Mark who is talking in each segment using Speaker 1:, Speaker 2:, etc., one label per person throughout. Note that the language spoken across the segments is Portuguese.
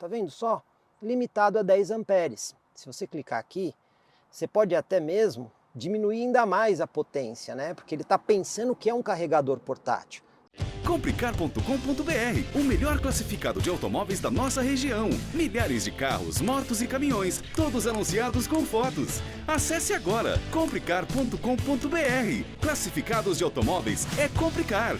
Speaker 1: tá vendo só? Limitado a 10 amperes. Se você clicar aqui, você pode até mesmo diminuir ainda mais a potência, né? Porque ele está pensando que é um carregador portátil.
Speaker 2: Complicar.com.br, o melhor classificado de automóveis da nossa região. Milhares de carros, motos e caminhões, todos anunciados com fotos. Acesse agora complicar.com.br. Classificados de automóveis é Complicar.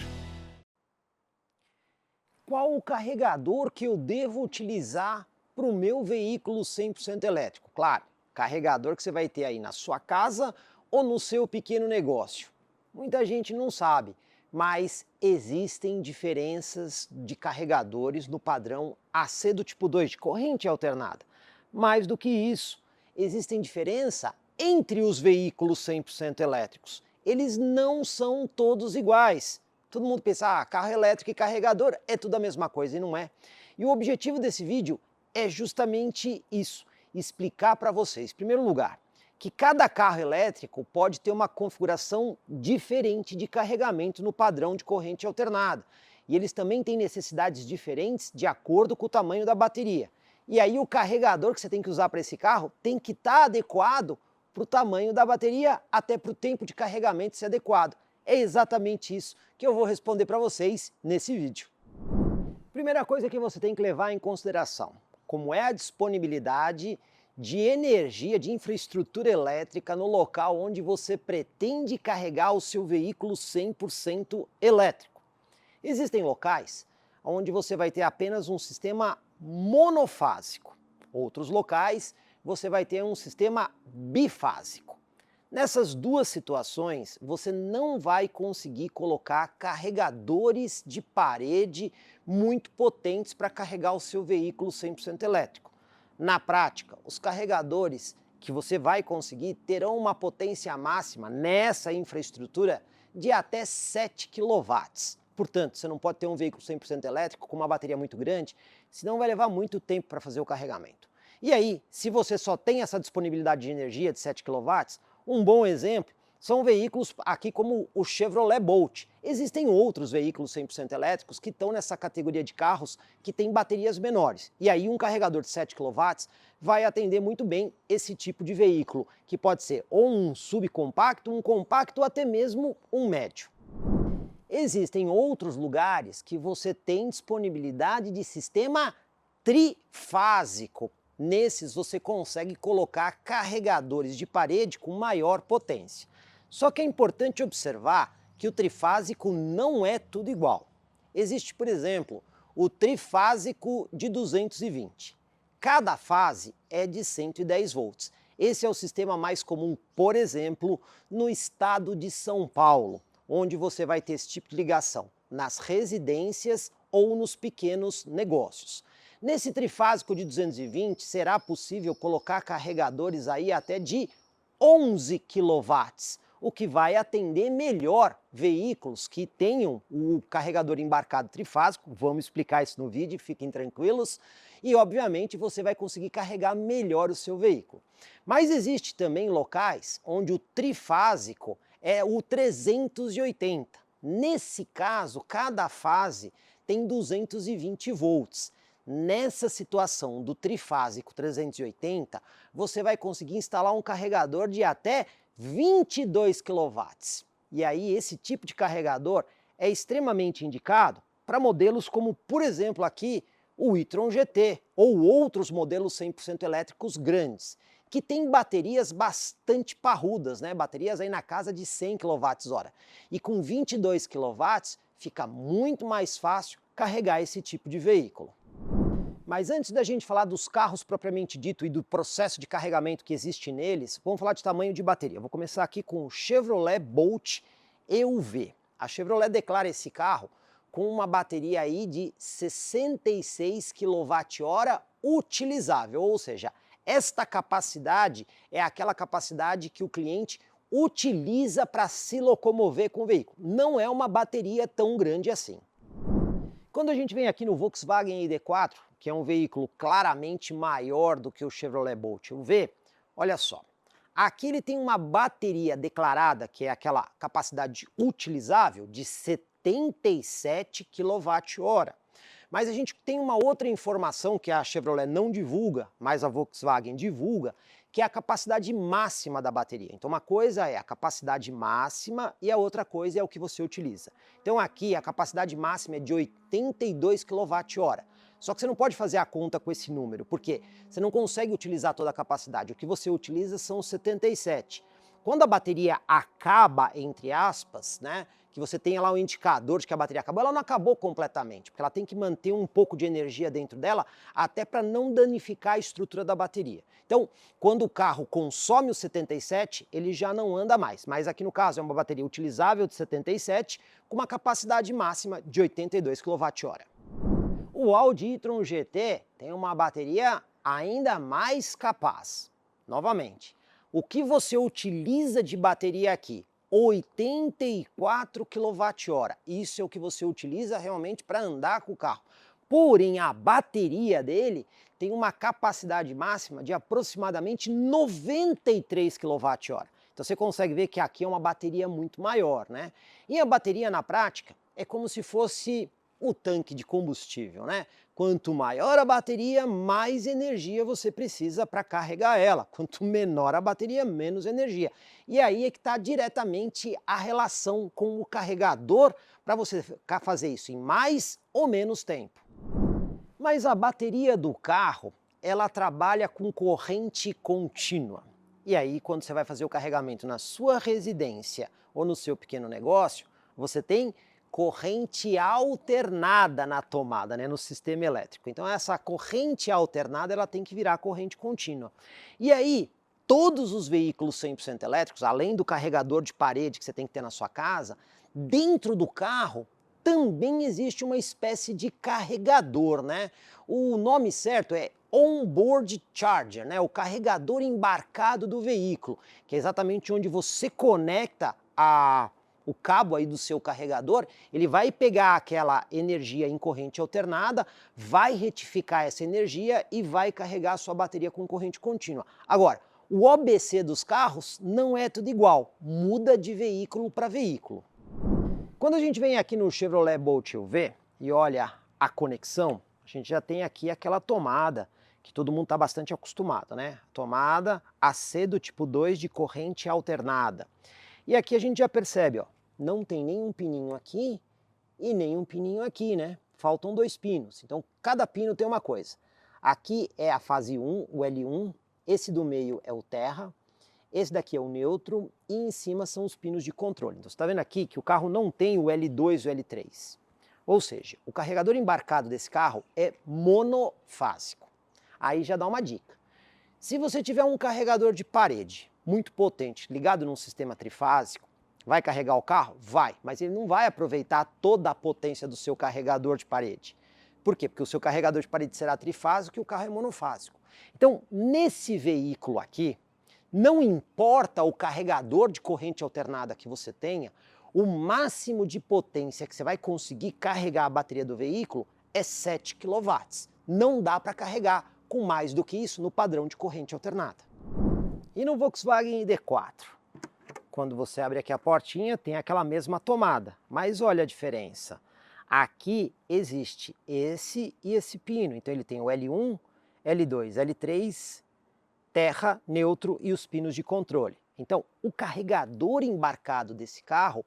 Speaker 1: Qual o carregador que eu devo utilizar para o meu veículo 100% elétrico? Claro, carregador que você vai ter aí na sua casa ou no seu pequeno negócio. Muita gente não sabe, mas existem diferenças de carregadores no padrão AC do tipo 2 de corrente alternada. Mais do que isso, existem diferença entre os veículos 100% elétricos. Eles não são todos iguais. Todo mundo pensa, carro elétrico e carregador é tudo a mesma coisa, e não é. E o objetivo desse vídeo é justamente isso, explicar para vocês, em primeiro lugar, que cada carro elétrico pode ter uma configuração diferente de carregamento no padrão de corrente alternada. E eles também têm necessidades diferentes de acordo com o tamanho da bateria. E aí o carregador que você tem que usar para esse carro tem que estar adequado para o tamanho da bateria, até para o tempo de carregamento ser adequado. É exatamente isso que eu vou responder para vocês nesse vídeo. Primeira coisa que você tem que levar em consideração, como é a disponibilidade de energia, de infraestrutura elétrica no local onde você pretende carregar o seu veículo 100% elétrico. Existem locais onde você vai ter apenas um sistema monofásico. Outros locais você vai ter um sistema bifásico. Nessas duas situações, você não vai conseguir colocar carregadores de parede muito potentes para carregar o seu veículo 100% elétrico. Na prática, os carregadores que você vai conseguir terão uma potência máxima nessa infraestrutura de até 7 kW. Portanto, você não pode ter um veículo 100% elétrico com uma bateria muito grande, senão vai levar muito tempo para fazer o carregamento. E aí, se você só tem essa disponibilidade de energia de 7 kW, um bom exemplo são veículos aqui como o Chevrolet Bolt. Existem outros veículos 100% elétricos que estão nessa categoria de carros que têm baterias menores. E aí um carregador de 7 kW vai atender muito bem esse tipo de veículo, que pode ser ou um subcompacto, um compacto ou até mesmo um médio. Existem outros lugares que você tem disponibilidade de sistema trifásico. Nesses você consegue colocar carregadores de parede com maior potência. Só que é importante observar que o trifásico não é tudo igual. Existe, por exemplo, o trifásico de 220. Cada fase é de 110 volts. Esse é o sistema mais comum, por exemplo, no estado de São Paulo, onde você vai ter esse tipo de ligação nas residências ou nos pequenos negócios. Nesse trifásico de 220, será possível colocar carregadores aí até de 11 kW, o que vai atender melhor veículos que tenham o carregador embarcado trifásico. Vamos explicar isso no vídeo, fiquem tranquilos. E, obviamente, você vai conseguir carregar melhor o seu veículo. Mas existe também locais onde o trifásico é o 380. Nesse caso, cada fase tem 220 volts. Nessa situação do trifásico 380, você vai conseguir instalar um carregador de até 22 kW. E aí esse tipo de carregador é extremamente indicado para modelos como, por exemplo, aqui o e-tron GT ou outros modelos 100% elétricos grandes, que têm baterias bastante parrudas, né? Baterias aí na casa de 100 kWh. E com 22 kW fica muito mais fácil carregar esse tipo de veículo. Mas antes da gente falar dos carros propriamente dito e do processo de carregamento que existe neles, vamos falar de tamanho de bateria. Vou começar aqui com o Chevrolet Bolt EUV. A Chevrolet declara esse carro com uma bateria aí de 66 kWh utilizável, ou seja, esta capacidade é aquela capacidade que o cliente utiliza para se locomover com o veículo. Não é uma bateria tão grande assim. Quando a gente vem aqui no Volkswagen ID4, que é um veículo claramente maior do que o Chevrolet Bolt EUV, olha só. Aqui ele tem uma bateria declarada, que é aquela capacidade utilizável, de 77 kWh. Mas a gente tem uma outra informação que a Chevrolet não divulga, mas a Volkswagen divulga, que é a capacidade máxima da bateria. Então uma coisa é a capacidade máxima e a outra coisa é o que você utiliza. Então aqui a capacidade máxima é de 82 kWh. Só que você não pode fazer a conta com esse número, porque você não consegue utilizar toda a capacidade. O que você utiliza são os 77. Quando a bateria acaba, entre aspas, né, que você tem lá o indicador de que a bateria acabou, ela não acabou completamente, porque ela tem que manter um pouco de energia dentro dela, até para não danificar a estrutura da bateria. Então, quando o carro consome os 77, ele já não anda mais, mas aqui no caso é uma bateria utilizável de 77, com uma capacidade máxima de 82 kWh. O Audi e-tron GT tem uma bateria ainda mais capaz. Novamente, o que você utiliza de bateria aqui? 84 kWh. Isso é o que você utiliza realmente para andar com o carro. Porém, a bateria dele tem uma capacidade máxima de aproximadamente 93 kWh. Então você consegue ver que aqui é uma bateria muito maior, né? E a bateria na prática é como se fosse o tanque de combustível, né? Quanto maior a bateria, mais energia você precisa para carregar ela. Quanto menor a bateria, menos energia. E aí é que está diretamente a relação com o carregador para você fazer isso em mais ou menos tempo. Mas a bateria do carro, ela trabalha com corrente contínua. E aí, quando você vai fazer o carregamento na sua residência ou no seu pequeno negócio, você tem corrente alternada na tomada, né, no sistema elétrico. Então essa corrente alternada ela tem que virar corrente contínua. E aí, todos os veículos 100% elétricos, além do carregador de parede que você tem que ter na sua casa, dentro do carro também existe uma espécie de carregador, né? O nome certo é onboard charger, né? O carregador embarcado do veículo, que é exatamente onde você conecta o cabo aí do seu carregador, ele vai pegar aquela energia em corrente alternada, vai retificar essa energia e vai carregar a sua bateria com corrente contínua. Agora, o OBC dos carros não é tudo igual, muda de veículo para veículo. Quando a gente vem aqui no Chevrolet Bolt EUV e olha a conexão, a gente já tem aqui aquela tomada que todo mundo está bastante acostumado, né? Tomada AC do tipo 2 de corrente alternada. E aqui a gente já percebe, ó, não tem nenhum pininho aqui e nenhum pininho aqui, né? Faltam 2 pinos, então cada pino tem uma coisa. Aqui é a fase 1, o L1, esse do meio é o terra, esse daqui é o neutro e em cima são os pinos de controle. Então você está vendo aqui que o carro não tem o L2 e o L3. Ou seja, o carregador embarcado desse carro é monofásico. Aí já dá uma dica. Se você tiver um carregador de parede muito potente, ligado num sistema trifásico, vai carregar o carro? Vai, mas ele não vai aproveitar toda a potência do seu carregador de parede. Por quê? Porque o seu carregador de parede será trifásico e o carro é monofásico. Então, nesse veículo aqui, não importa o carregador de corrente alternada que você tenha, o máximo de potência que você vai conseguir carregar a bateria do veículo é 7 kW. Não dá para carregar com mais do que isso no padrão de corrente alternada. E no Volkswagen ID4? Quando você abre aqui a portinha, tem aquela mesma tomada, mas olha a diferença. Aqui existe esse e esse pino, então ele tem o L1, L2, L3, terra, neutro e os pinos de controle. Então, o carregador embarcado desse carro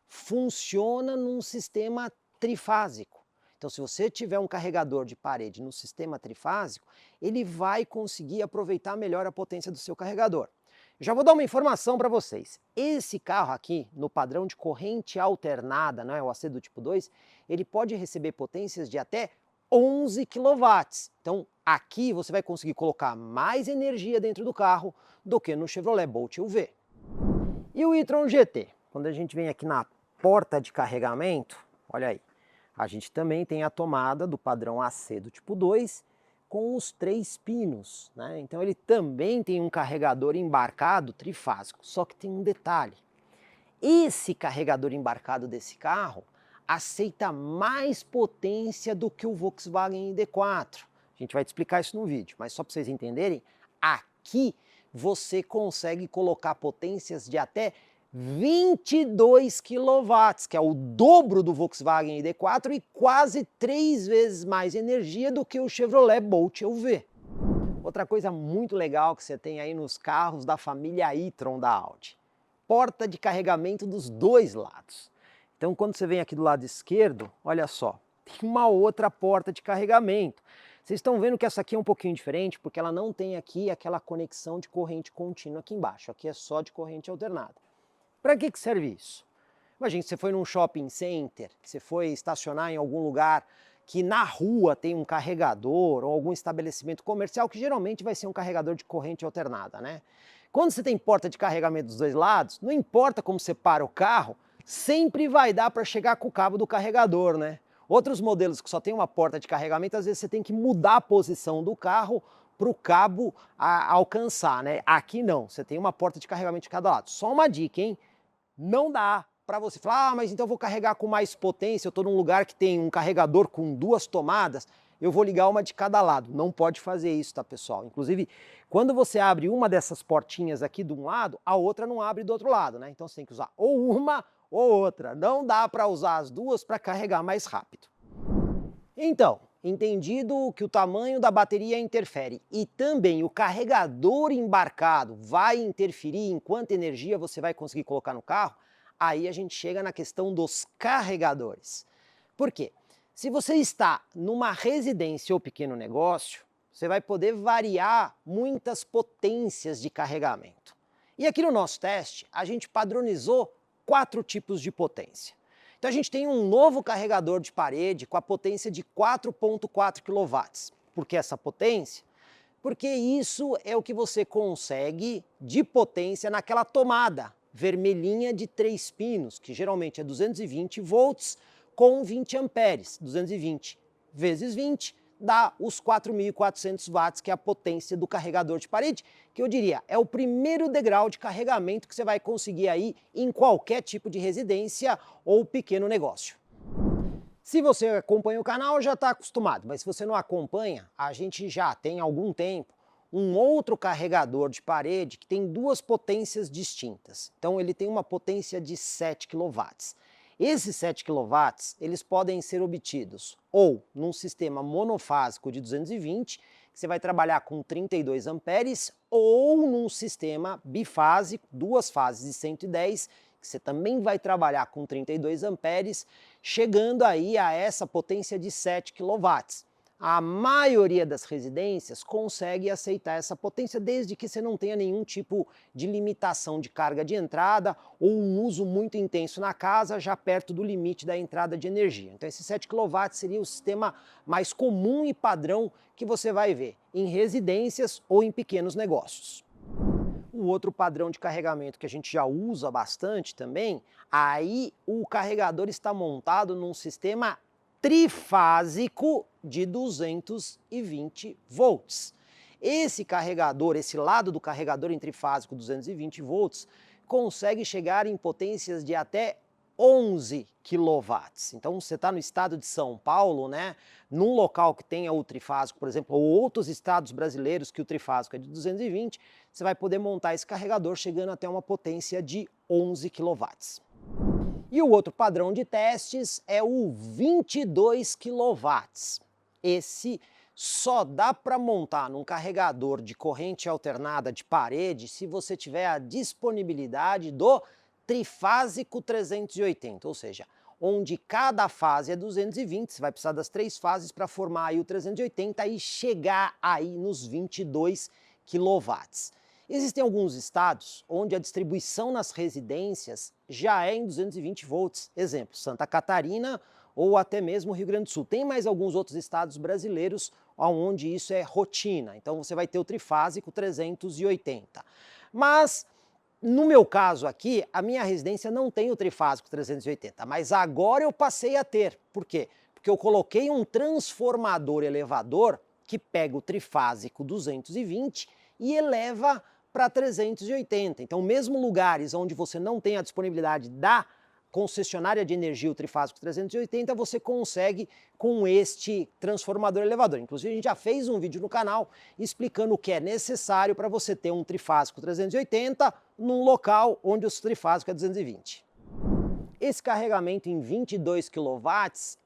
Speaker 1: funciona num sistema trifásico. Então, se você tiver um carregador de parede no sistema trifásico, ele vai conseguir aproveitar melhor a potência do seu carregador. Já vou dar uma informação para vocês. Esse carro aqui, no padrão de corrente alternada, né, o AC do tipo 2, ele pode receber potências de até 11 kW. Então, aqui você vai conseguir colocar mais energia dentro do carro do que no Chevrolet Bolt EUV. E o e-tron GT? Quando a gente vem aqui na porta de carregamento, olha aí, a gente também tem a tomada do padrão AC do tipo 2 com os 3 pinos, né? Então ele também tem um carregador embarcado trifásico, só que tem um detalhe. Esse carregador embarcado desse carro aceita mais potência do que o Volkswagen ID4. A gente vai te explicar isso no vídeo, mas só para vocês entenderem, aqui você consegue colocar potências de até 22 kW, que é o dobro do Volkswagen ID4 e quase 3 vezes mais energia do que o Chevrolet Bolt EUV. Outra coisa muito legal que você tem aí nos carros da família e-tron da Audi: porta de carregamento dos dois lados. Então quando você vem aqui do lado esquerdo, olha só, tem uma outra porta de carregamento. Vocês estão vendo que essa aqui é um pouquinho diferente porque ela não tem aqui aquela conexão de corrente contínua aqui embaixo, aqui é só de corrente alternada. Para que serve isso? Imagina que você foi num shopping center, que você foi estacionar em algum lugar que na rua tem um carregador ou algum estabelecimento comercial que geralmente vai ser um carregador de corrente alternada, né? Quando você tem porta de carregamento dos dois lados, não importa como você para o carro, sempre vai dar para chegar com o cabo do carregador, né? Outros modelos que só tem uma porta de carregamento, às vezes você tem que mudar a posição do carro para o cabo alcançar, né? Aqui não, você tem uma porta de carregamento de cada lado. Só uma dica, hein? Não dá para você falar, ah, mas então eu vou carregar com mais potência, eu estou num lugar que tem um carregador com 2 tomadas, eu vou ligar uma de cada lado. Não pode fazer isso, tá, pessoal? Inclusive, quando você abre uma dessas portinhas aqui de um lado, a outra não abre do outro lado, né? Então você tem que usar ou uma ou outra. Não dá para usar as duas para carregar mais rápido. Então, entendido que o tamanho da bateria interfere e também o carregador embarcado vai interferir em quanta energia você vai conseguir colocar no carro, aí a gente chega na questão dos carregadores. Por quê? Se você está numa residência ou pequeno negócio, você vai poder variar muitas potências de carregamento. E aqui no nosso teste, a gente padronizou 4 tipos de potência. Então a gente tem um novo carregador de parede com a potência de 4,4 kW. Por que essa potência? Porque isso é o que você consegue de potência naquela tomada vermelhinha de 3 pinos, que geralmente é 220 volts com 20 amperes. 220 vezes 20 dá os 4.400 watts, que é a potência do carregador de parede, que eu diria é o primeiro degrau de carregamento que você vai conseguir aí em qualquer tipo de residência ou pequeno negócio. Se você acompanha o canal, já está acostumado, mas se você não acompanha, a gente já tem há algum tempo um outro carregador de parede que tem 2 potências distintas. Então ele tem uma potência de 7 kW. Esses 7 kW, eles podem ser obtidos ou num sistema monofásico de 220, que você vai trabalhar com 32 amperes, ou num sistema bifásico, 2 fases de 110, que você também vai trabalhar com 32 amperes, chegando aí a essa potência de 7 kW. A maioria das residências consegue aceitar essa potência desde que você não tenha nenhum tipo de limitação de carga de entrada ou um uso muito intenso na casa, já perto do limite da entrada de energia. Então esse 7 kW seria o sistema mais comum e padrão que você vai ver em residências ou em pequenos negócios. O outro padrão de carregamento que a gente já usa bastante também, aí o carregador está montado num sistema trifásico de 220 volts. Esse carregador, esse lado do carregador em trifásico 220 volts, consegue chegar em potências de até 11 kW. Então você está no estado de São Paulo, né, num local que tenha o trifásico, por exemplo, ou outros estados brasileiros que o trifásico é de 220, você vai poder montar esse carregador chegando até uma potência de 11 kW. E o outro padrão de testes é o 22 kW. Esse só dá para montar num carregador de corrente alternada de parede se você tiver a disponibilidade do trifásico 380, ou seja, onde cada fase é 220, você vai precisar das 3 fases para formar aí o 380 e chegar aí nos 22 kW. Existem alguns estados onde a distribuição nas residências já é em 220 volts, exemplo, Santa Catarina ou até mesmo Rio Grande do Sul. Tem mais alguns outros estados brasileiros onde isso é rotina, então você vai ter o trifásico 380. Mas no meu caso aqui, a minha residência não tem o trifásico 380, mas agora eu passei a ter. Por quê? Porque eu coloquei um transformador elevador que pega o trifásico 220 e eleva para 380. Então, mesmo lugares onde você não tem a disponibilidade da concessionária de energia, o trifásico 380, você consegue com este transformador elevador. Inclusive a gente já fez um vídeo no canal explicando o que é necessário para você ter um trifásico 380 num local onde o trifásico é 220. Esse carregamento em 22 kW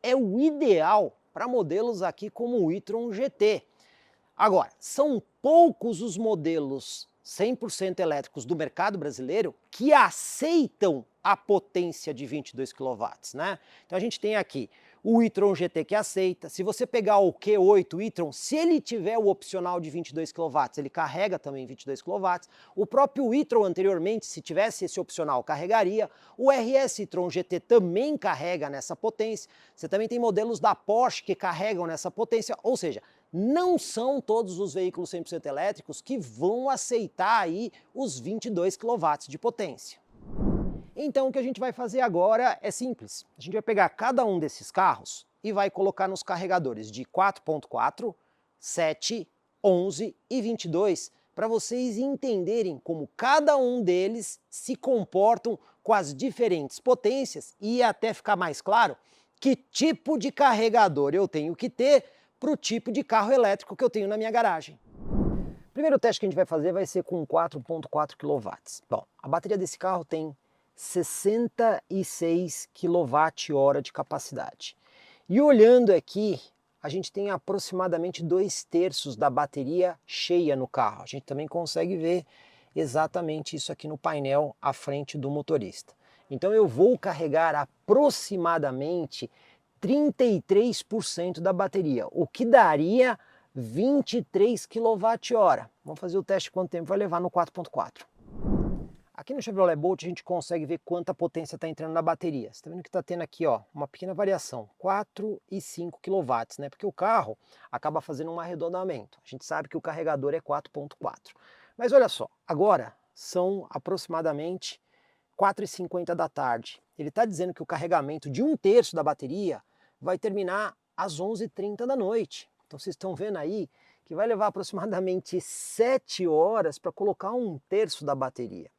Speaker 1: é o ideal para modelos aqui como o e-tron GT. Agora, são poucos os modelos 100% elétricos do mercado brasileiro que aceitam a potência de 22 kW, né? Então a gente tem aqui o e-tron GT que aceita. Se você pegar o Q8 e-tron, se ele tiver o opcional de 22 kW, ele carrega também 22 kW. O próprio e-tron anteriormente, se tivesse esse opcional, carregaria. O RS e-tron GT também carrega nessa potência. Você também tem modelos da Porsche que carregam nessa potência, ou seja, não são todos os veículos 100% elétricos que vão aceitar aí os 22 kW de potência. Então o que a gente vai fazer agora é simples. A gente vai pegar cada um desses carros e vai colocar nos carregadores de 4.4, 7, 11 e 22 para vocês entenderem como cada um deles se comportam com as diferentes potências e até ficar mais claro que tipo de carregador eu tenho que ter para o tipo de carro elétrico que eu tenho na minha garagem. O primeiro teste que a gente vai fazer vai ser com 4.4 kW. Bom, a bateria desse carro tem 66 kWh de capacidade. E olhando aqui, a gente tem aproximadamente 2/3 da bateria cheia no carro. A gente também consegue ver exatamente isso aqui no painel à frente do motorista. Então eu vou carregar aproximadamente 33% da bateria, o que daria 23 kWh. Vamos fazer o teste quanto tempo vai levar no 4.4. Aqui no Chevrolet Bolt a gente consegue ver quanta potência está entrando na bateria. Você está vendo que está tendo aqui ó, uma pequena variação, 4 e 5 kW, né? Porque o carro acaba fazendo um arredondamento. A gente sabe que o carregador é 4.4. Mas olha só, agora são aproximadamente 4h50 da tarde. Ele está dizendo que o carregamento de 1/3 da bateria vai terminar às 11h30 da noite. Então vocês estão vendo aí que vai levar aproximadamente 7 horas para colocar 1/3 da bateria.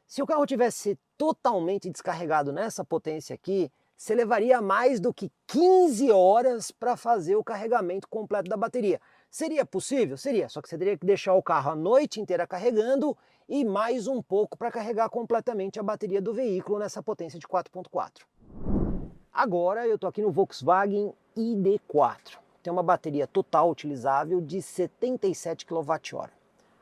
Speaker 1: Se o carro tivesse totalmente descarregado nessa potência aqui, você levaria mais do que 15 horas para fazer o carregamento completo da bateria. Seria possível? Seria, só que você teria que deixar o carro a noite inteira carregando e mais um pouco para carregar completamente a bateria do veículo nessa potência de 4.4. Agora eu estou aqui no Volkswagen ID4. Tem uma bateria total utilizável de 77 kWh.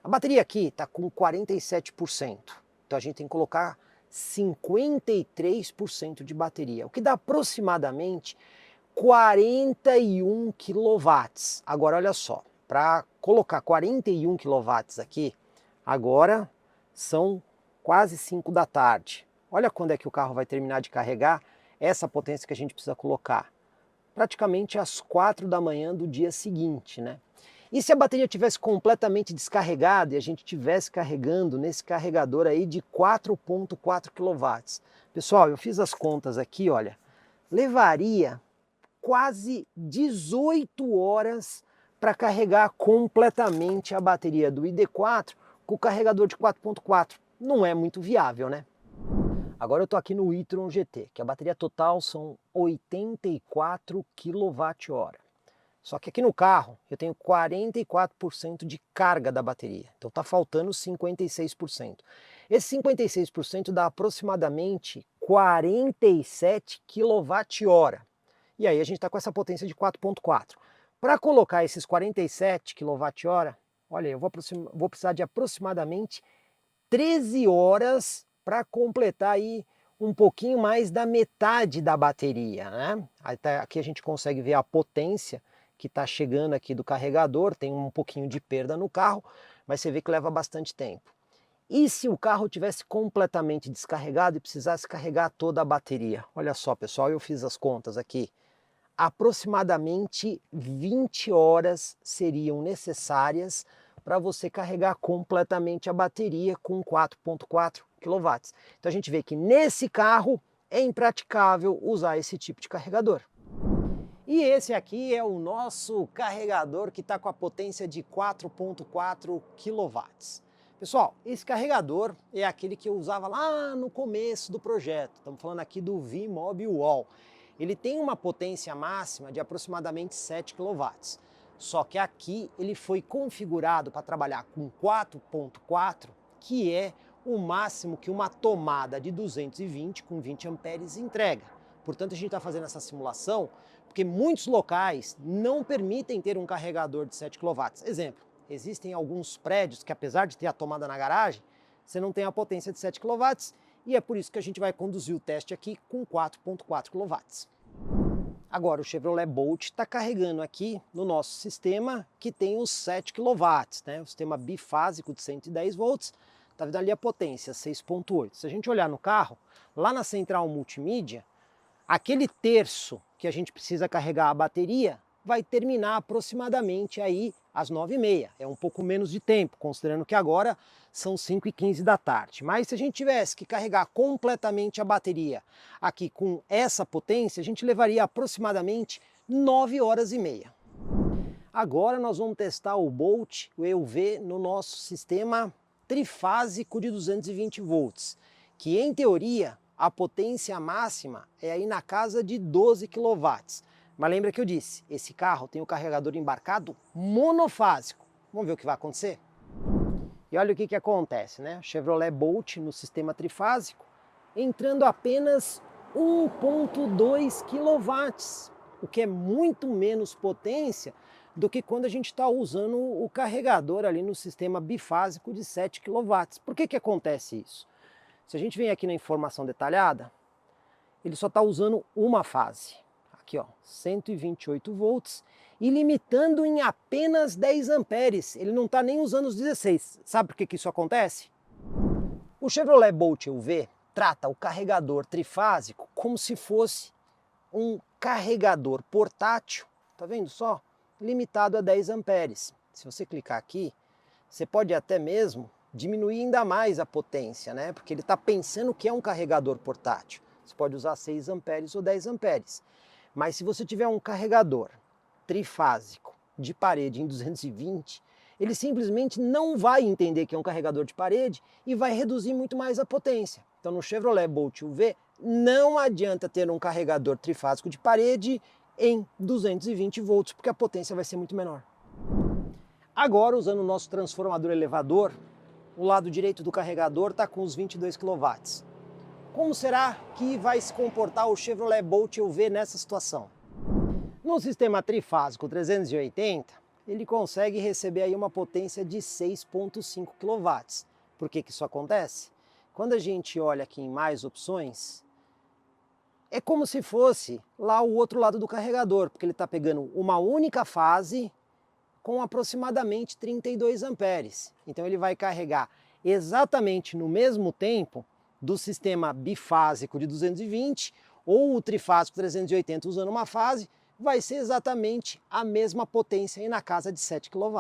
Speaker 1: A bateria aqui está com 47%. Então a gente tem que colocar 53% de bateria, o que dá aproximadamente 41 kW. Agora olha só, para colocar 41 kW aqui, agora são quase 5 da tarde. Olha quando é que o carro vai terminar de carregar essa potência que a gente precisa colocar. Praticamente às 4 da manhã do dia seguinte, né? E se a bateria tivesse completamente descarregada e a gente estivesse carregando nesse carregador aí de 4.4 kW? Pessoal, eu fiz as contas aqui, olha, levaria quase 18 horas para carregar completamente a bateria do ID4 com o carregador de 4.4. Não é muito viável, né? Agora eu estou aqui no e-tron GT, que a bateria total são 84 kWh. Só que aqui no carro eu tenho 44% de carga da bateria, então está faltando 56%. Esse 56% dá aproximadamente 47 kWh. E aí a gente está com essa potência de 4.4. Para colocar esses 47 kWh, olha, eu vou precisar de aproximadamente 13 horas para completar aí um pouquinho mais da metade da bateria, né? Aqui a gente consegue ver a potência que está chegando aqui do carregador, tem um pouquinho de perda no carro, mas você vê que leva bastante tempo. E se o carro tivesse completamente descarregado e precisasse carregar toda a bateria? Olha só, pessoal, eu fiz as contas aqui. Aproximadamente 20 horas seriam necessárias para você carregar completamente a bateria com 4.4 kW. Então a gente vê que nesse carro é impraticável usar esse tipo de carregador. E esse aqui é o nosso carregador que está com a potência de 4.4 kW. Pessoal, esse carregador é aquele que eu usava lá no começo do projeto. Estamos falando aqui do VMob Wall. Ele tem uma potência máxima de aproximadamente 7 kW. Só que aqui ele foi configurado para trabalhar com 4.4, que é o máximo que uma tomada de 220 com 20 amperes entrega. Portanto, a gente está fazendo essa simulação porque muitos locais não permitem ter um carregador de 7 kW. Exemplo, existem alguns prédios que, apesar de ter a tomada na garagem, você não tem a potência de 7 kW, e é por isso que a gente vai conduzir o teste aqui com 4.4 kW. Agora o Chevrolet Bolt está carregando aqui no nosso sistema que tem os 7 kW, né? O sistema bifásico de 110 volts, está vendo ali a potência, 6.8. Se a gente olhar no carro, lá na central multimídia, aquele terço que a gente precisa carregar a bateria vai terminar aproximadamente aí às 9h30. É um pouco menos de tempo, considerando que agora são 5h15 da tarde. Mas se a gente tivesse que carregar completamente a bateria aqui com essa potência, a gente levaria aproximadamente 9h30. Agora nós vamos testar o Bolt, o EUV, no nosso sistema trifásico de 220 volts, que em teoria a potência máxima é aí na casa de 12 kW. Mas lembra que eu disse, esse carro tem o carregador embarcado monofásico. Vamos ver o que vai acontecer? E olha o que acontece, né? Chevrolet Bolt no sistema trifásico entrando apenas 1.2 kW, o que é muito menos potência do que quando a gente está usando o carregador ali no sistema bifásico de 7 kW. Por que acontece isso? Se a gente vem aqui na informação detalhada, ele só está usando uma fase. Aqui ó, 128 volts e limitando em apenas 10 amperes. Ele não está nem usando os 16. Sabe por que isso acontece? O Chevrolet Bolt EUV trata o carregador trifásico como se fosse um carregador portátil, tá vendo só? Limitado a 10 amperes. Se você clicar aqui, você pode até mesmo diminuir ainda mais a potência, né? Porque ele está pensando que é um carregador portátil. Você pode usar 6 amperes ou 10 amperes. Mas se você tiver um carregador trifásico de parede em 220, ele simplesmente não vai entender que é um carregador de parede e vai reduzir muito mais a potência. Então no Chevrolet Bolt EUV não adianta ter um carregador trifásico de parede em 220 volts, porque a potência vai ser muito menor. Agora, usando o nosso transformador elevador, o lado direito do carregador está com os 22 kW. Como será que vai se comportar o Chevrolet Bolt EUV nessa situação? No sistema trifásico 380, ele consegue receber aí uma potência de 6.5 kW. Por que isso acontece? Quando a gente olha aqui em mais opções, é como se fosse lá o outro lado do carregador, porque ele está pegando uma única fase com aproximadamente 32 amperes. Então ele vai carregar exatamente no mesmo tempo do sistema bifásico de 220 ou o trifásico 380 usando uma fase, vai ser exatamente a mesma potência aí na casa de 7 kW.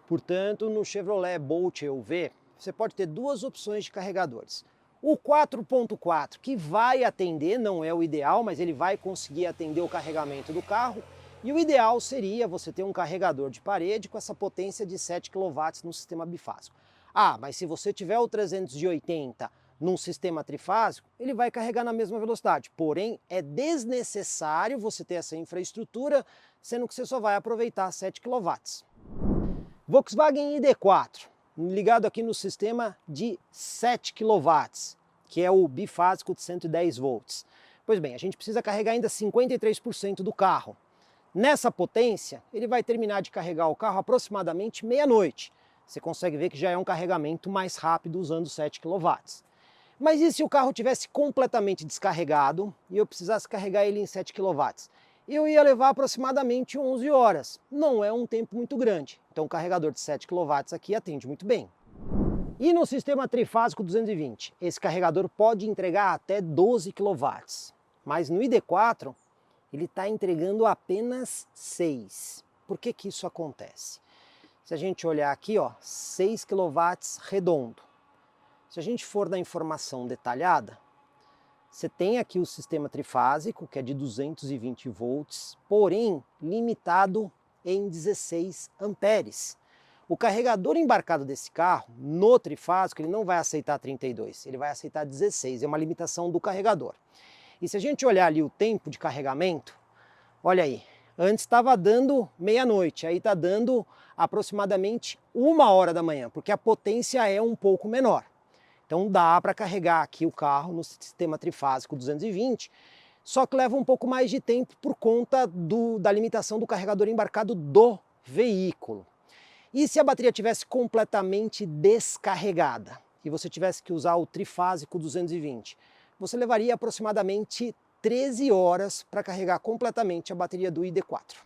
Speaker 1: Portanto, no Chevrolet Bolt EUV, você pode ter duas opções de carregadores. O 4.4, que vai atender, não é o ideal, mas ele vai conseguir atender o carregamento do carro. E o ideal seria você ter um carregador de parede com essa potência de 7 kW no sistema bifásico. Ah, mas se você tiver o 380 num sistema trifásico, ele vai carregar na mesma velocidade. Porém, é desnecessário você ter essa infraestrutura, sendo que você só vai aproveitar 7 kW. Volkswagen ID4, ligado aqui no sistema de 7 kW, que é o bifásico de 110 volts. Pois bem, a gente precisa carregar ainda 53% do carro. Nessa potência, ele vai terminar de carregar o carro aproximadamente meia-noite. Você consegue ver que já é um carregamento mais rápido usando 7 kW. Mas e se o carro tivesse completamente descarregado e eu precisasse carregar ele em 7 kW? Eu ia levar aproximadamente 11 horas. Não é um tempo muito grande. Então o carregador de 7 kW aqui atende muito bem. E no sistema trifásico 220, esse carregador pode entregar até 12 kW. Mas no ID4, ele está entregando apenas 6. Por que isso acontece? Se a gente olhar aqui, ó, 6 kW redondo. Se a gente for na informação detalhada, você tem aqui o sistema trifásico, que é de 220 volts, porém limitado em 16 amperes. O carregador embarcado desse carro, no trifásico, ele não vai aceitar 32, ele vai aceitar 16, é uma limitação do carregador. E se a gente olhar ali o tempo de carregamento, olha aí, antes estava dando meia-noite, aí está dando aproximadamente 1h da manhã, porque a potência é um pouco menor. Então dá para carregar aqui o carro no sistema trifásico 220, só que leva um pouco mais de tempo por conta da limitação do carregador embarcado do veículo. E se a bateria tivesse completamente descarregada e você tivesse que usar o trifásico 220, você levaria aproximadamente 13 horas para carregar completamente a bateria do ID4.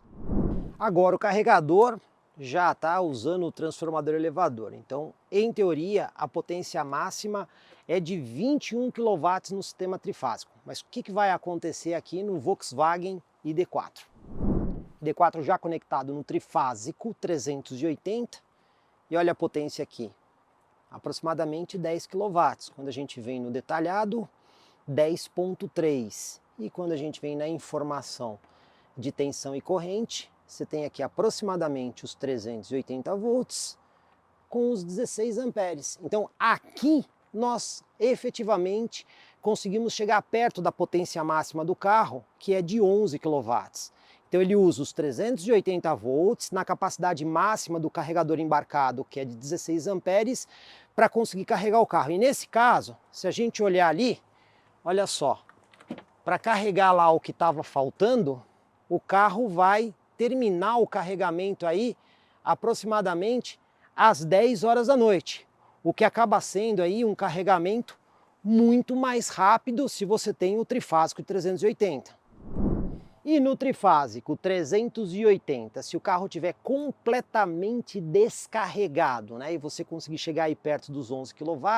Speaker 1: Agora o carregador já está usando o transformador elevador, então em teoria a potência máxima é de 21 kW no sistema trifásico. Mas o que vai acontecer aqui no Volkswagen ID4? ID4 já conectado no trifásico 380 e olha a potência aqui, aproximadamente 10 kW. Quando a gente vem no detalhado, 10.3. E quando a gente vem na informação de tensão e corrente, você tem aqui aproximadamente os 380 volts com os 16 amperes. Então aqui nós efetivamente conseguimos chegar perto da potência máxima do carro, que é de 11 kW. Então ele usa os 380 volts na capacidade máxima do carregador embarcado, que é de 16 amperes, para conseguir carregar o carro. E nesse caso, se a gente olhar ali, olha só, para carregar lá o que estava faltando, o carro vai terminar o carregamento aí aproximadamente às 10 horas da noite, o que acaba sendo aí um carregamento muito mais rápido se você tem o trifásico 380. E no trifásico 380, se o carro tiver completamente descarregado, né, e você conseguir chegar aí perto dos 11 kW,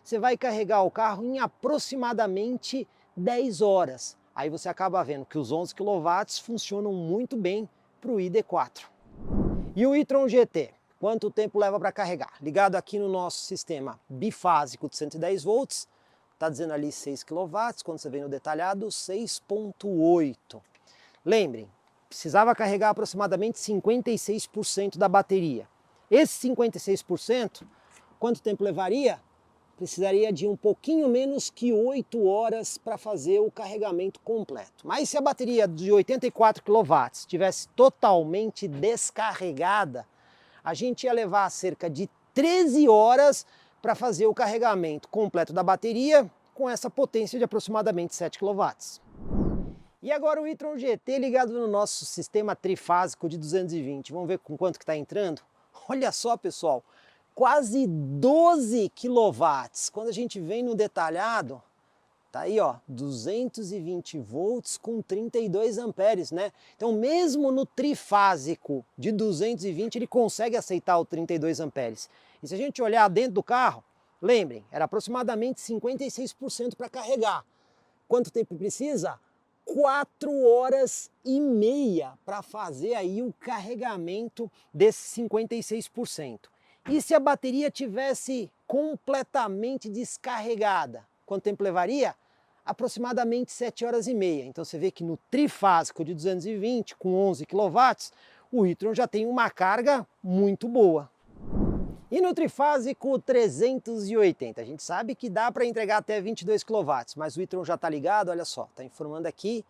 Speaker 1: você vai carregar o carro em aproximadamente 10 horas. Aí você acaba vendo que os 11 kW funcionam muito bem para o ID4. E o e-tron GT? Quanto tempo leva para carregar? Ligado aqui no nosso sistema bifásico de 110 volts, está dizendo ali 6 kW, quando você vem no detalhado, 6.8. Lembrem, precisava carregar aproximadamente 56% da bateria. Esse 56%, quanto tempo levaria? Precisaria de um pouquinho menos que 8 horas para fazer o carregamento completo. Mas se a bateria de 84 kW estivesse totalmente descarregada, a gente ia levar cerca de 13 horas para fazer o carregamento completo da bateria com essa potência de aproximadamente 7 kW. E agora o e-tron GT ligado no nosso sistema trifásico de 220. Vamos ver com quanto que está entrando? Olha só, pessoal, quase 12 kW. Quando a gente vem no detalhado, tá aí, ó, 220 volts com 32 amperes, né? Então mesmo no trifásico de 220 ele consegue aceitar o 32 amperes. E se a gente olhar dentro do carro, lembrem, era aproximadamente 56% para carregar. Quanto tempo precisa? 4 horas e meia para fazer aí o carregamento desses 56%. E se a bateria tivesse completamente descarregada, quanto tempo levaria? Aproximadamente 7 horas e meia. Então você vê que no trifásico de 220 com 11 kW, o e-tron já tem uma carga muito boa. E no trifásico 380, a gente sabe que dá para entregar até 22 kW, mas o e-tron já está ligado, olha só, está informando aqui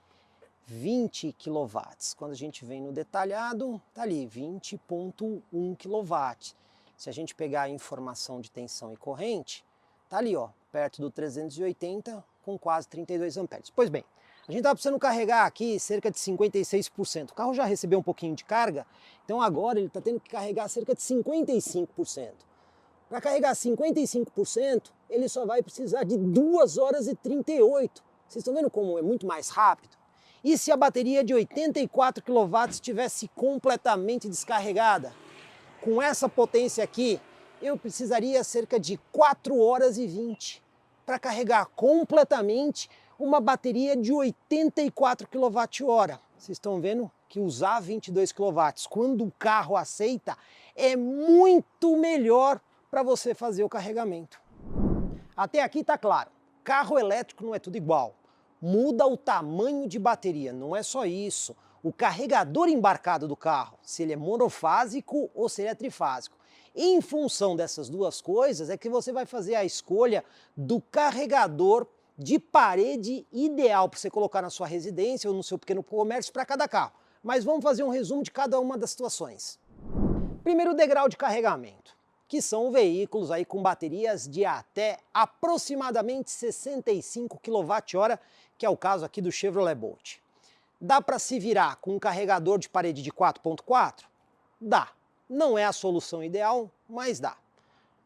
Speaker 1: 20 kW. Quando a gente vem no detalhado, está ali 20.1 kW. Se a gente pegar a informação de tensão e corrente, está ali, ó, perto do 380 com quase 32 amperes. Pois bem, a gente está precisando carregar aqui cerca de 56%. O carro já recebeu um pouquinho de carga, então agora ele está tendo que carregar cerca de 55%. Para carregar 55%, ele só vai precisar de 2 horas e 38. Vocês estão vendo como é muito mais rápido? E se a bateria de 84 kW estivesse completamente descarregada? Com essa potência aqui, eu precisaria cerca de 4 horas e 20 para carregar completamente uma bateria de 84 kWh. Vocês estão vendo que usar 22 kW quando o carro aceita é muito melhor para você fazer o carregamento. Até aqui está claro, carro elétrico não é tudo igual. Muda o tamanho de bateria, não é só isso. o carregador embarcado do carro, se ele é monofásico ou se ele é trifásico. Em função dessas duas coisas é que você vai fazer a escolha do carregador de parede ideal para você colocar na sua residência ou no seu pequeno comércio para cada carro. Mas vamos fazer um resumo de cada uma das situações. Primeiro, o degrau de carregamento, que são veículos aí com baterias de até aproximadamente 65 kWh, que é o caso aqui do Chevrolet Bolt. Dá para se virar com um carregador de parede de 4.4? Dá. Não é a solução ideal, mas dá.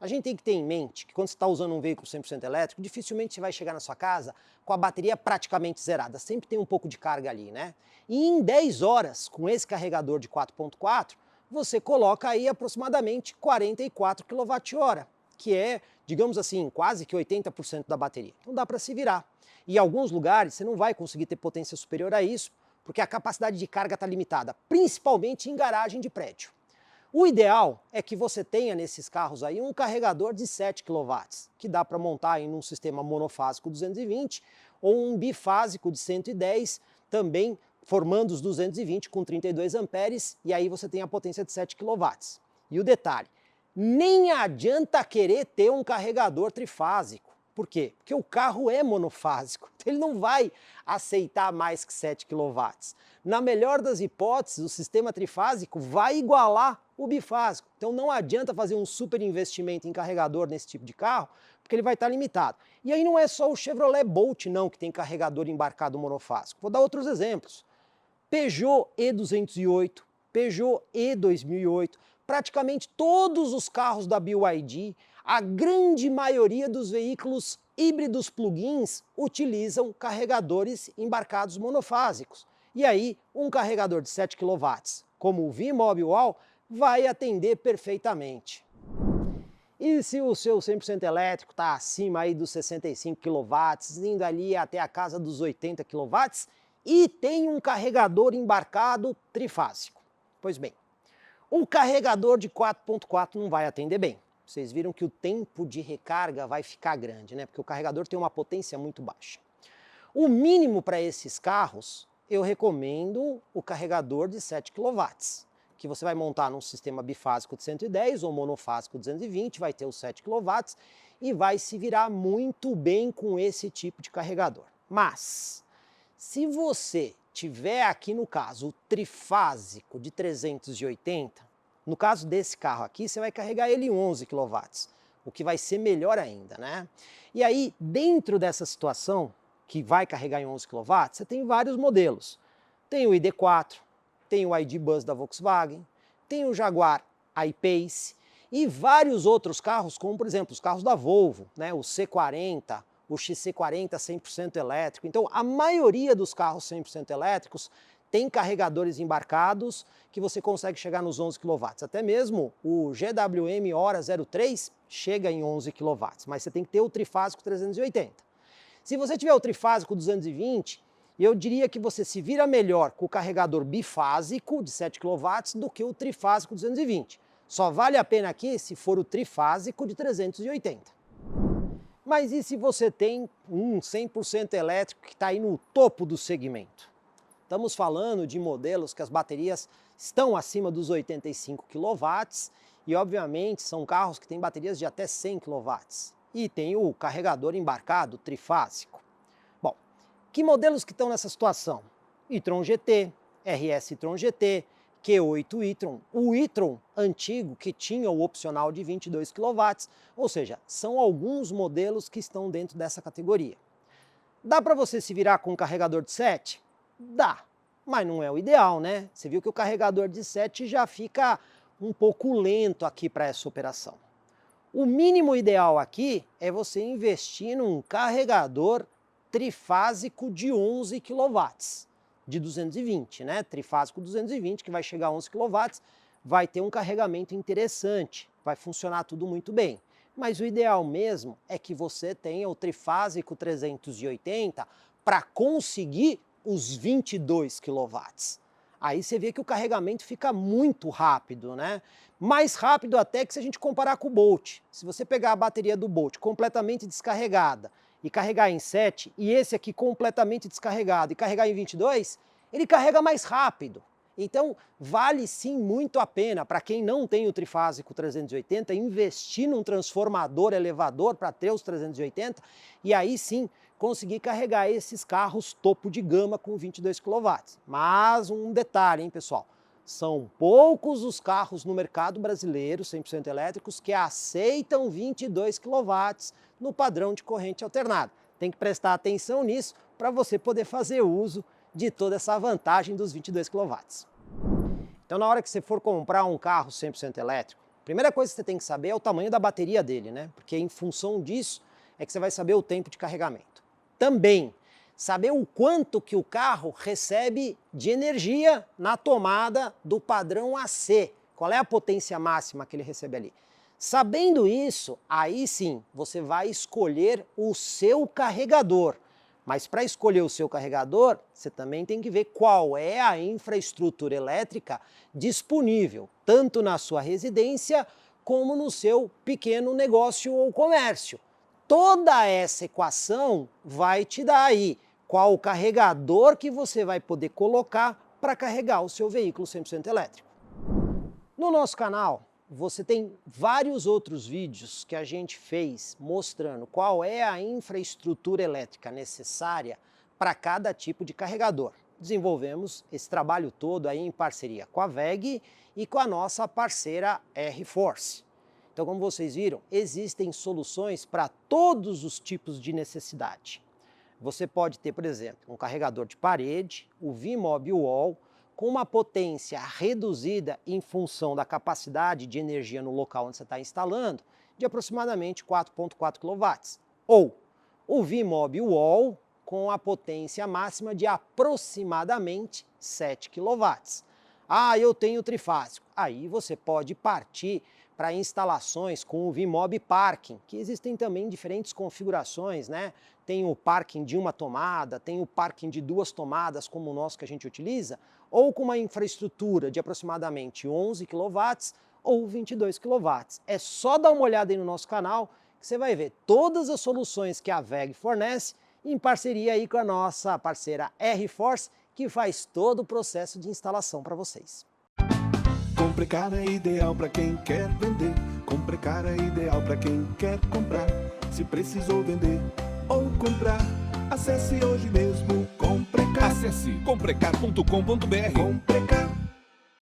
Speaker 1: A gente tem que ter em mente que quando você está usando um veículo 100% elétrico, dificilmente você vai chegar na sua casa com a bateria praticamente zerada. Sempre tem um pouco de carga ali, né? E em 10 horas, com esse carregador de 4.4, você coloca aí aproximadamente 44 kWh, que é, digamos assim, quase que 80% da bateria. Então dá para se virar. E em alguns lugares você não vai conseguir ter potência superior a isso, porque a capacidade de carga está limitada, principalmente em garagem de prédio. O ideal é que você tenha nesses carros aí um carregador de 7 kW, que dá para montar em um sistema monofásico 220 ou um bifásico de 110, também formando os 220 com 32 amperes, e aí você tem a potência de 7 kW. E o detalhe, nem adianta querer ter um carregador trifásico. Por quê? Porque o carro é monofásico, ele não vai aceitar mais que 7 kW. Na melhor das hipóteses, o sistema trifásico vai igualar o bifásico. Então não adianta fazer um super investimento em carregador nesse tipo de carro, porque ele vai estar limitado. E aí não é só o Chevrolet Bolt não que tem carregador embarcado monofásico. Vou dar outros exemplos. Peugeot E208, Peugeot E2008, praticamente todos os carros da BYD, a grande maioria dos veículos híbridos plug-ins utilizam carregadores embarcados monofásicos. E aí, um carregador de 7 kW, como o V-Mobile All, vai atender perfeitamente. E se o seu 100% elétrico está acima aí dos 65 kW, indo ali até a casa dos 80 kW, e tem um carregador embarcado trifásico? Pois bem, o carregador de 4.4 não vai atender bem. Vocês viram que o tempo de recarga vai ficar grande, né? Porque o carregador tem uma potência muito baixa. O mínimo para esses carros, eu recomendo o carregador de 7 kW, que você vai montar num sistema bifásico de 110 ou monofásico de 220, vai ter os 7 kW e vai se virar muito bem com esse tipo de carregador. Mas, se você tiver aqui no caso o trifásico de 380, no caso desse carro aqui, você vai carregar ele em 11 kW, o que vai ser melhor ainda, né? E aí, dentro dessa situação, que vai carregar em 11 kW, você tem vários modelos. Tem o ID.4, tem o ID. Buzz da Volkswagen, tem o Jaguar I-Pace e vários outros carros, como por exemplo os carros da Volvo, né? O C40, o XC40 100% elétrico. Então, a maioria dos carros 100% elétricos tem carregadores embarcados que você consegue chegar nos 11 kW. Até mesmo o GWM Hora 03 chega em 11 kW, mas você tem que ter o trifásico 380. Se você tiver o trifásico 220, eu diria que você se vira melhor com o carregador bifásico de 7 kW do que o trifásico 220. Só vale a pena aqui se for o trifásico de 380. Mas e se você tem um 100% elétrico que está aí no topo do segmento? Estamos falando de modelos que as baterias estão acima dos 85 kW e, obviamente, são carros que têm baterias de até 100 kW. E tem o carregador embarcado trifásico. Bom, que modelos que estão nessa situação? e-tron GT, RS e-tron GT, Q8 e-tron, o e-tron antigo que tinha o opcional de 22 kW, ou seja, são alguns modelos que estão dentro dessa categoria. Dá para você se virar com um carregador de 7? Dá, mas não é o ideal, né? Você viu que o carregador de 7 já fica um pouco lento aqui para essa operação. O mínimo ideal aqui é você investir num carregador trifásico de 11 kW, de 220, né? Trifásico 220, que vai chegar a 11 kW, vai ter um carregamento interessante, vai funcionar tudo muito bem. Mas o ideal mesmo é que você tenha o trifásico 380 para conseguir os 22 kW. Aí você vê que o carregamento fica muito rápido, né? Mais rápido até que se a gente comparar com o Bolt. Se você pegar a bateria do Bolt completamente descarregada e carregar em 7, e esse aqui completamente descarregado e carregar em 22, ele carrega mais rápido. Então, vale sim muito a pena, para quem não tem o trifásico 380, investir num transformador elevador para ter os 380 e aí sim conseguir carregar esses carros topo de gama com 22 kW. Mas um detalhe, hein, pessoal? São poucos os carros no mercado brasileiro 100% elétricos que aceitam 22 kW no padrão de corrente alternada. Tem que prestar atenção nisso para você poder fazer uso de toda essa vantagem dos 22 kW. Então, na hora que você for comprar um carro 100% elétrico, a primeira coisa que você tem que saber é o tamanho da bateria dele, né? Porque em função disso é que você vai saber o tempo de carregamento. Também, saber o quanto que o carro recebe de energia na tomada do padrão AC. Qual é a potência máxima que ele recebe ali? Sabendo isso, aí sim, você vai escolher o seu carregador. Mas para escolher o seu carregador, você também tem que ver qual é a infraestrutura elétrica disponível, tanto na sua residência como no seu pequeno negócio ou comércio. Toda essa equação vai te dar aí qual o carregador que você vai poder colocar para carregar o seu veículo 100% elétrico. No nosso canal, você tem vários outros vídeos que a gente fez mostrando qual é a infraestrutura elétrica necessária para cada tipo de carregador. Desenvolvemos esse trabalho todo aí em parceria com a WEG e com a nossa parceira R-Force. Então, como vocês viram, existem soluções para todos os tipos de necessidade. Você pode ter, por exemplo, um carregador de parede, o VMOB Wall, com uma potência reduzida em função da capacidade de energia no local onde você está instalando, de aproximadamente 4,4 kW. Ou o VMOB Wall com a potência máxima de aproximadamente 7 kW. Ah, eu tenho trifásico. Aí você pode partir para instalações com o VMOB Parking, que existem também diferentes configurações, né? Tem o parking de uma tomada, tem o parking de 2 tomadas, como o nosso que a gente utiliza, ou com uma infraestrutura de aproximadamente 11 kW ou 22 kW. É só dar uma olhada aí no nosso canal que você vai ver todas as soluções que a WEG fornece em parceria aí com a nossa parceira R-Force, que faz todo o processo de instalação para vocês.
Speaker 3: Comprecar é ideal para quem quer vender. Comprecar é ideal para quem quer comprar. Se precisou vender ou comprar, acesse hoje mesmo Comprecar.
Speaker 4: Acesse comprecar.com.br.
Speaker 3: Comprecar.